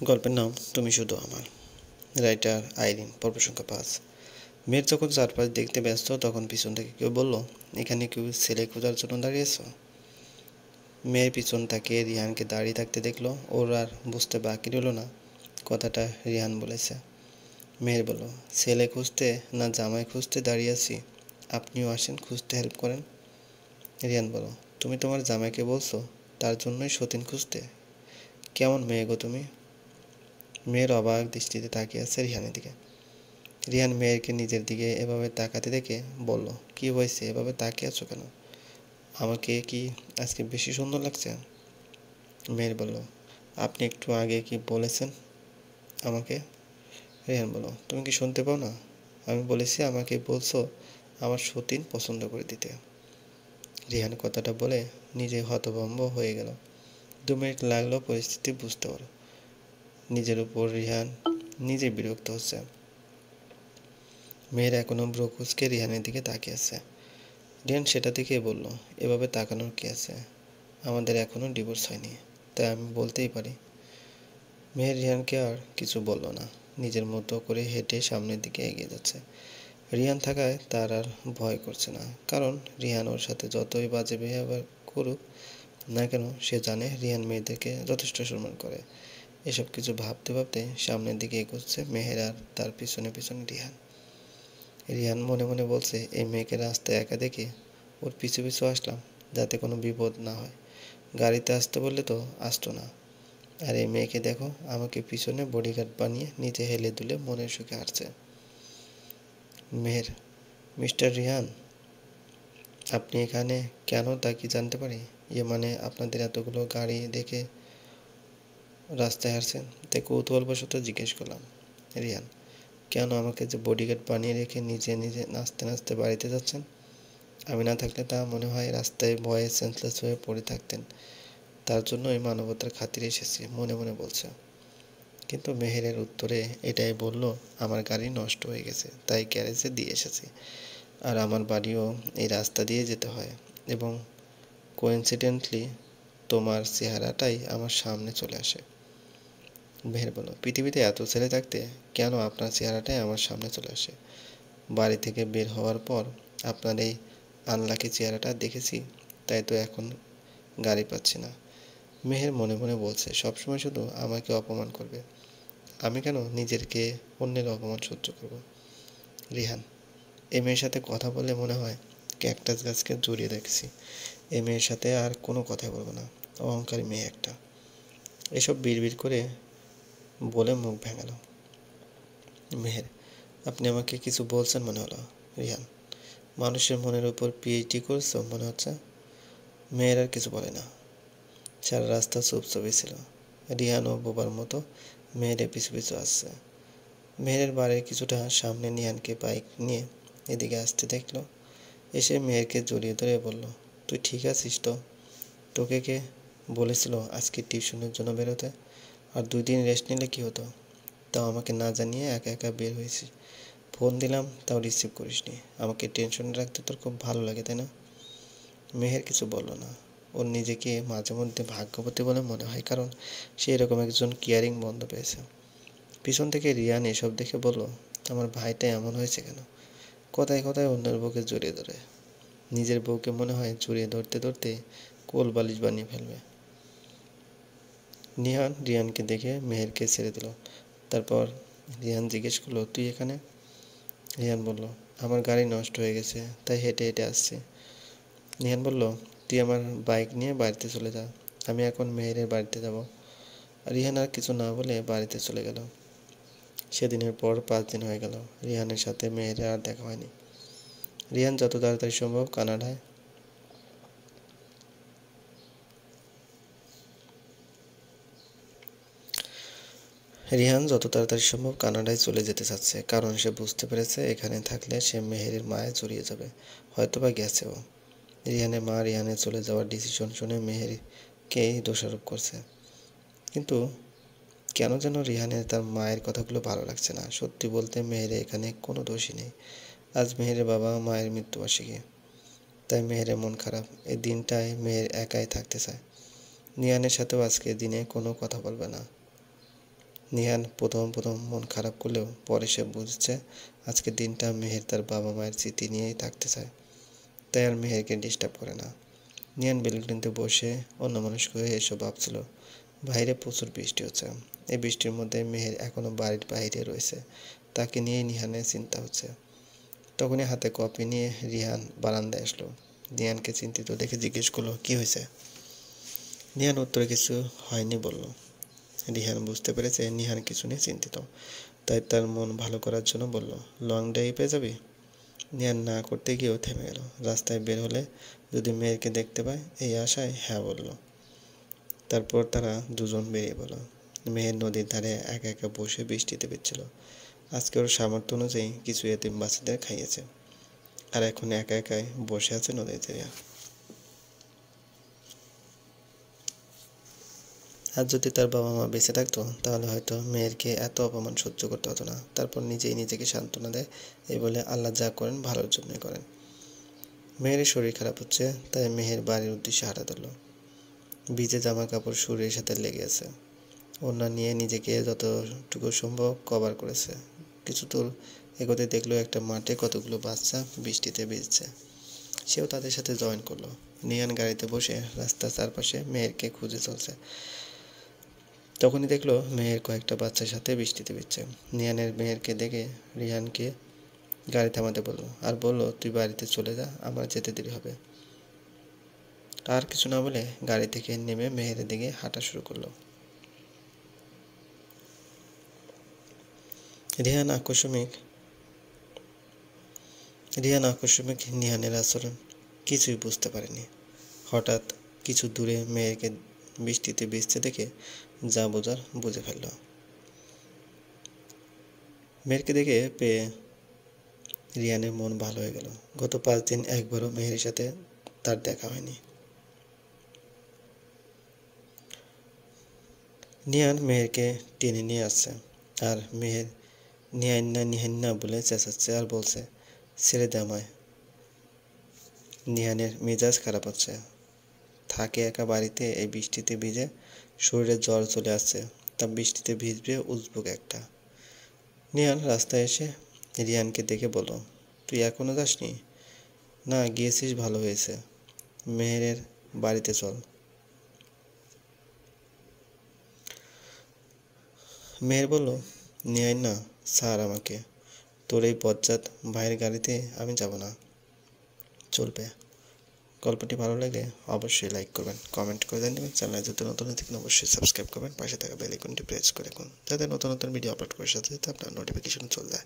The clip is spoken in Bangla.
গল্পের নাম তুমি শুধু আমার। রাইটার আইরিন, পর্ব সংখ্যা 5। মেয়ের যখন চারপাশ দেখতে ব্যস্ত তখন পিছন থেকে কেউ বলল, এখানে কেউ ছেলে খোঁজার জন্য দাঁড়িয়েছ? মেয়ের পিছন তাকিয়ে রিহানকে দাঁড়িয়ে থাকতে দেখলো। ওর আর বুঝতে বাকি রইল না কথাটা রিহান বলেছে। মেয়ের বলল, ছেলে খুঁজতে না জামাই খুঁজতে দাঁড়িয়ে আছি, আপনিও আসেন, খুঁজতে হেল্প করেন। রিহান বলল, তুমি তোমার জামাইকে বলছো তার জন্যই সতীন খুঁজতে? কেমন মেয়ে গো তুমি? মেয়ের অবাক দৃষ্টিতে তাকিয়ে আছে রিহানের দিকে। রিহান মেয়েরকে নিজের দিকে এভাবে তাকাতে দেখে বলল, কি হয়েছে, এভাবে তাকিয়ে আছো কেন? আমাকে কি আজকে বেশি সুন্দর লাগছে? মেয়ের বলল, আপনি একটু আগে কি বলেছেন আমাকে? রিহান বলল, তুমি কি শুনতে পাও না? আমি বলেছি আমাকে বলছো আমার সতীন পছন্দ করে দিতে। রিহান কথাটা বলে নিজে হতভম্ব হয়ে গেল। 2 মিনিট লাগলো পরিস্থিতি বুঝতে পারো। নিজের উপর রিহান নিজে বিরক্ত হচ্ছে। মেয়ের এখনও ভ্রু কুঁচকে রিহানের দিকে তাকিয়ে আছে। রিহান সেটা দেখেই বলল, এভাবে তাকানোর কি আছে? আমাদের এখনও ডিভোর্স হয়নি, তাই আমি বলতেই পারি। মেয়ের রিহানকে আর কিছু বলল না, নিজের মতো করে হেঁটে সামনের দিকে এগিয়ে যাচ্ছে। রিহান থাকায় তার আর ভয় করছে না, কারণ রিহান ওর সাথে যতই বাজে বিহেভিয়ার করুক না কেন, সে জানে রিহান মেয়েদেরকে যথেষ্ট সম্মান করে। এসব কিছু ভাবতে ভাবতে সামনের দিকে এগোচ্ছে মেহের, আর তার পিছনে পিছনে রিহান। রিহান মনে মনে বলছে, এই মেয়েকে রাস্তায় একা দেখে ওর পিছু পিছু আসলাম যাতে কোনো বিপদ না হয়। গাড়িতে আসতে বললে তো আসতো না। আর এই মেয়েকে দেখো, আমাকে পিছনে বডিগার্ড বানিয়ে নিজে হেলে দুলে মনের সুখে হাঁটছে। মেহের, মিস্টার রিহান, আপনি এখানে কেন তা কি জানতে পারি? মানে আপনাদের এতগুলো গাড়ি দেখে রাস্তায় হাঁটছেন, তাই কৌতূহলবশত জিজ্ঞেস করলাম। রিহান, কেন আমাকে যে বডিগার্ড বানিয়ে রেখে নিজে নিজে নাচতে নাচতে বাড়িতে যাচ্ছেন? আমি না থাকলে তা মনে হয় রাস্তায় ভয়ে সেন্সলেস হয়ে পড়ে থাকতেন। তার জন্য এই মানবতার খাতিরে এসেছি, মনে মনে বলছে। কিন্তু মেহেরের উত্তরে এটাই বলল, আমার গাড়ি নষ্ট হয়ে গেছে তাই গ্যারেজে দিয়ে এসেছি, আর আমার বাড়িও এই রাস্তা দিয়ে যেতে হয়, এবং কোইন্সিডেন্টলি তোমার চেহারাটাই আমার সামনে চলে আসে। মেহের বলল, পৃথিবীতে এত ছেলে থাকতে কেন আপনার চেহারাটাই আমার সামনে চলে আসে? বাড়ি থেকে বের হওয়ার পর আপনার এই আনলাকি চেহারাটা দেখেছি, তাই তো এখন গাড়ি পাচ্ছি না। মেহের মনে মনে বলছে, সবসময় শুধু আমাকে অপমান করবে, আমি কেন নিজেরকে অন্যের অপমান সহ্য করব? রিহান, এই মেয়ের সাথে কথা বলে মনে হয় ক্যাকটাস গাছকে জড়িয়ে রেখেছি। এই মেয়ের সাথে আর কোনো কথাই বলবো না, অহংকারী মেয়ে একটা। এসব বিড়বিড় করে বলে মুখ ভেঙাল। মেহের, আপনি আমাকে কিছু বলছেন মনে হলো। রিহান, মানুষের মনের উপর পিএইচডি করছো মনে হচ্ছে। মেয়ের আর কিছু বলে না, সারা রাস্তা চুপচাপই ছিল। রিহানও বোবার মতো মেয়েরের পিছু পিছু আসছে। মেহেরের বাড়ির কিছুটা সামনে নিহানকে বাইক নিয়ে এদিকে আসতে দেখলো। এসে মেয়েরকে জড়িয়ে ধরে বলল, তুই ঠিক আছিস তো? তোকে কে বলেছিল আজকে টিউশনের জন্য বেরোতে? আর 2 দিন রেস্ট নিলে কী হতো? তাও আমাকে না জানিয়ে একা একা বের হয়েছিস। ফোন দিলাম তাও রিসিভ করিসনি। আমাকে টেনশনে রাখতে তোর খুব ভালো লাগে, তাই না? মেহের কিছু বলল না। ওর নিজেকে মাঝে মধ্যে ভাগ্যবতী বলে মনে হয়, কারণ সে এরকম একজন কেয়ারিং বন্ধু পেয়েছে। পিছন থেকে রিয়ান এসব দেখে বলল, আমার ভাইটা এমন হয়েছে কেন? কথায় কথায় অন্যের বউকে জড়িয়ে ধরে। নিজের বউকে মনে হয় জড়িয়ে ধরতে ধরতে কোল বালিশ বানিয়ে ফেলবে। নিহান রিয়ানকে দেখে মেহেরকে ছেড়ে দিল। তারপর রিয়ান জিজ্ঞেস করলো, তুই এখানে? রিয়ান বলল, আমার গাড়ি নষ্ট হয়ে গেছে তাই হেঁটে হেঁটে আসছি। নিহান বলল, তুই আমার বাইক নিয়ে বাড়িতে চলে যা, আমি এখন মেহেরের বাড়িতে যাব। রিহান আর কিছু না বলে বাড়িতে চলে গেল। সেদিনের পর 5 দিন হয়ে গেল, রিহানের সাথে মেহেরের আর দেখা হয়নি। রিহান যত তাড়াতাড়ি সম্ভব কানাডায় চলে যেতে চাচ্ছে, কারণ সে বুঝতে পেরেছে এখানে থাকলে সে মেহেরের মায়ে জড়িয়ে যাবে, হয়তোবা গেছেও। রিহানের মা রিহানের চলে যাওয়ার ডিসিশন শুনে মেহেরকেই দোষারোপ করছে। কিন্তু কেন যেন রিহানের তার মায়ের কথাগুলো ভালো লাগছে না। সত্যি বলতে মেহেরের এখানে কোনো দোষই নেই। আজ মেহেরের বাবা মায়ের মৃত্যুবার্ষিকী, তাই মেহেরের মন খারাপ। এই দিনটায় মেহের একাই থাকতে চায়। নিহানের সাথেও আজকের দিনে কোনো কথা বলবে না। নিহান প্রথম মন খারাপ করলেও পরে সে বুঝছে আজকের দিনটা মেহের তার বাবা মায়ের স্মৃতি নিয়েই থাকতে চায়, তাই আর মেহেরকে ডিস্টার্ব করে না। নিহান বেলকনিতে বসে অন্যমনস্ক হয়ে এসব ভাবছিল। বাইরে প্রচুর বৃষ্টি হচ্ছে। এই বৃষ্টির মধ্যে মেহের এখনও বাড়ির বাইরে রয়েছে, তাকে নিয়ে নিহানের চিন্তা হচ্ছে। তখনই হাতে কপি নিয়ে রিহান বারান্দায় আসলো। নিহানকে চিন্তিত দেখে জিজ্ঞেস করলো, কি হয়েছে? নিহান উত্তরে কিছু হয়নি বলল। রিহান বুঝতে পেরেছে নিহান কিছু নিয়ে চিন্তিত, তাই তার মন ভালো করার জন্য বলল, লং ড্রাইভে যাবি? নিহান না করতে গিয়েও থেমে গেল। রাস্তায় বের হলে যদি মেয়েকে দেখতে পায় এই আশায় হ্যাঁ বলল। তারপর তারা দুজন বেরিয়ে পড়ল। মেহের নদীর ধারে একা একা বসে বৃষ্টিতে ভিজছিল। আজকে ওর সামর্থ্য অনুযায়ী কিছু এতিম বাচ্চাদের খাইয়েছে, আর এখন একা একাই বসে আছে নদীর তীরে। আর যদি তার বাবা মা বেঁচে থাকতো তাহলে হয়তো মেয়েরকে এত অপমান সহ্য করতে হতো না। তারপর নিজেই নিজেকে সান্ত্বনা দেয়, এই বলে আল্লাহ যা করেন ভালোর জন্যই করেন। মেহেরের শরীর খারাপ হচ্ছে, তাই মেহের বাড়ির উদ্দেশ্যে হাঁটা ধরল। ভিজে জামা কাপড় শরীরের সাথে লেগে আছে। ওড়না নিয়ে নিজেকে যতটুকু সম্ভব কভার করেছে। কিছু দূর এগোতে দেখলো একটা মাঠে কতগুলো বাচ্চা বৃষ্টিতে ভিজছে। সেও তাদের সাথে জয়েন করলো। নিহান গাড়িতে বসে রাস্তার চারপাশে মেহেরকে খুঁজে চলছে। তখনই দেখলো মেহের কয়েকটা বাচ্চার সাথে বৃষ্টিতে ভিজছে। নিহানের মেহেরকে দেখে রিহানকে গাড়ি থামাতে বলল, আর বলল, তুই বাড়িতে চলে যা, আমার যেতে দেরি হবে। আর কিছু না বলে গাড়ি থেকে নেমে মেহেরের দিকে হাঁটা শুরু করলো। রিহান আকস্মিক নিহানের আচরণ কিছুই বুঝতে পারেনি। হঠাৎ কিছু দূরে মেয়েকে বৃষ্টিতে ভিজতে দেখে যা বোঝার বুঝে ফেলল। মেয়েকে দেখে পেয়ে রিহানের মন ভালো হয়ে গেল। গত 5 দিন একবারও মেহের সাথে তার দেখা হয়নি। নিহান মেহেরকে টেনে নিয়ে আসছে, আর মেহের নিহান্না বলে চেঁচাচ্ছে আর বলছে, ছেড়ে দে আমায়। নিহানের মেজাজ খারাপ হচ্ছে। থাকে একা বাড়িতে, এই বৃষ্টিতে ভিজে শরীরে জ্বর চলে আসছে, তা বৃষ্টিতে ভিজবে উজবুক একটা। নিহান রাস্তায় এসে রিহানকে দেখে বলল, তুই এখনও যাসনি? না, গিয়েছিস ভালো হয়েছে। মেহেরের বাড়িতে চল। মেহের বলল, নিহান্না ছাড় আমাকে, তোর এই বজ্জাত ভাইয়ের গাড়িতে আমি যাব না। চলবে। গল্পটি ভালো লাগলে অবশ্যই লাইক করবেন, কমেন্ট করে জানাবেন। চ্যানেলে যদি নতুন থাকেন অবশ্যই সাবস্ক্রাইব করবেন, পাশে থাকা বেল আইকনটি প্রেস করে রাখুন, যাতে নতুন ভিডিও আপলোড করার সাথে সাথে আপনার নোটিফিকেশন চলে যায়।